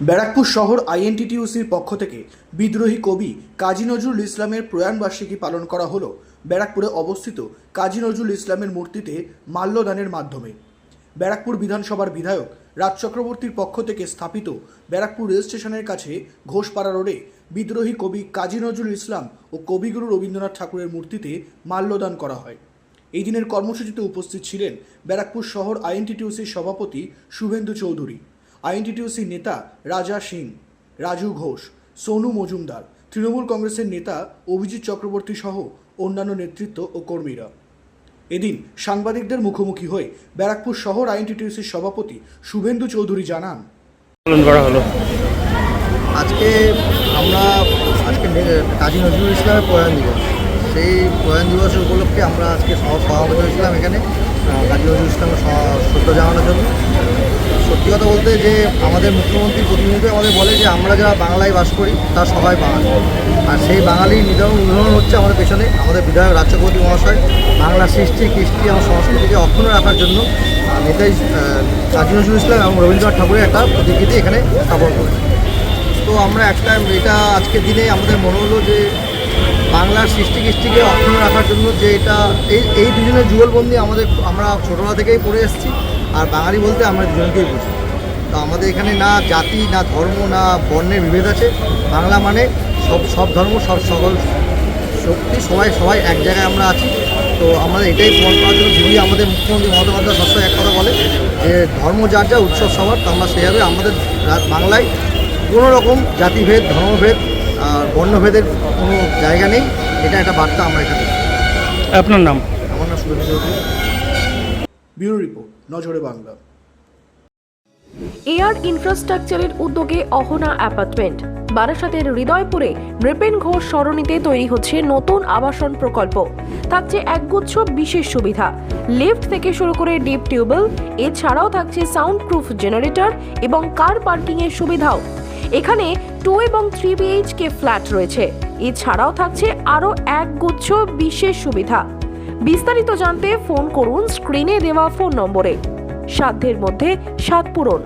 ব্যারাকপুর শহর আইএনটিটিইউসির পক্ষ থেকে বিদ্রোহী কবি কাজী নজরুল ইসলামের প্রয়াণবার্ষিকী পালন করা হলো ব্যারাকপুরে অবস্থিত কাজী নজরুল ইসলামের মূর্তিতে মাল্যদানের মাধ্যমে। ব্যারাকপুর বিধানসভার বিধায়ক রাজ চক্রবর্তীর পক্ষ থেকে স্থাপিত ব্যারাকপুর রেল স্টেশনের কাছে ঘোষপাড়া রোডে বিদ্রোহী কবি কাজী নজরুল ইসলাম ও কবিগুরু রবীন্দ্রনাথ ঠাকুরের মূর্তিতে মাল্যদান করা হয়। এই দিনের কর্মসূচিতে উপস্থিত ছিলেন ব্যারাকপুর শহর আইএনটিটিইউসির সভাপতি শুভেন্দু চৌধুরী, আইএনটিটিইউসি নেতা রাজা সিং, রাজু ঘোষ, সোনু মজুমদার, তৃণমূল কংগ্রেসের নেতা অভিজিৎ চক্রবর্তী সহ অন্যান্য নেতৃত্ব ও কর্মীরা। এদিন সাংবাদিকদের মুখোমুখি হয়ে ব্যারাকপুর শহর আইএনটিটিইউসির সভাপতি শুভেন্দু চৌধুরী জানান, পালন করা হলো আজকে কাজী নজরুল ইসলামের প্রয়াণ দিবস। সেই প্রয়াণ দিবসের উপলক্ষে আমরা আজকে সমাবেত হয়েছিলাম এখানে কাজী নজরুল ইসলামের শ্রদ্ধা জানানোর জন্য। সত্যি কথা বলতে যে আমাদের মুখ্যমন্ত্রী প্রতিনিয়ত আমাদের বলে যে আমরা যারা বাংলায় বাস করি তার সবাই বাঙালি, আর সেই বাঙালির উদাহরণ হচ্ছে আমাদের পেছনে আমাদের বিধায়ক রাজ চক্রবর্তী মহাশয়। বাংলা সৃষ্টি কৃষ্টি এবং সংস্কৃতিকে অক্ষুণ্ণ রাখার জন্য নেতাজি কাজী নজরুল ইসলাম এবং রবীন্দ্রনাথ ঠাকুরের একটা প্রতিকৃতি এখানে স্থাপন করেছে। তো আমরা এটা আজকের দিনে আমাদের মনে হলো যে বাংলার সৃষ্টি কৃষ্টিকে অক্ষুণ্ণ রাখার জন্য যে এই দুজনের যুগলবন্দি আমরা ছোটোবেলা থেকেই পড়ে এসেছি, আর বাঙালি বলতে আমরা দুজনকেই বুঝি। তো আমাদের এখানে না জাতি, না ধর্ম, না বর্ণের বিভেদ আছে। বাংলা মানে সব ধর্ম, সকল শক্তি, সবাই এক জায়গায় আমরা আছি। তো আমাদের এটাই প্রমাণ করার জন্য যদি আমাদের মুখ্যমন্ত্রী মমতা বন্দ্যোপাধ্যায় সবসময় এক কথা বলে যে ধর্ম যার যা, উৎসব সবার, তো আমরা সেইভাবে আমাদের বাংলায় কোনো রকম জাতিভেদ, ধর্মভেদ আর বর্ণভেদের কোনো জায়গা নেই। এটা একটা বার্তা আমরা এখানে। আপনার নাম? আমার নাম শুভেন্দু চৌধুরী। ব্যুরো রিপোর্ট, নজরে বাংলা। এয়ার ইনফ্রাস্ট্রাকচারের উদ্যোগে অহনা অ্যাপার্টমেন্ট বারাসাতের হৃদয়পুরে নৃপেন ঘোষ সরণিতে তৈরি হচ্ছে নতুন আবাসন প্রকল্প। থাকছে একগুচ্ছ বিশেষ সুবিধা, লিফট থেকে শুরু করে ডিপ টিউবওয়েল, এছাড়াও থাকছে সাউন্ড প্রুফ জেনারেটর এবং কার পার্কিং এর সুবিধাও। এখানে 2 এবং 3 BHK ফ্ল্যাট রয়েছে। এছাড়াও থাকছে আরও একগুচ্ছ বিশেষ সুবিধা। বিস্তারিত জানতে ফোন করুন স্ক্রিনে দেওয়া ফোন নম্বরে। সাধ্যের মধ্যে স্বাদ পূরণ।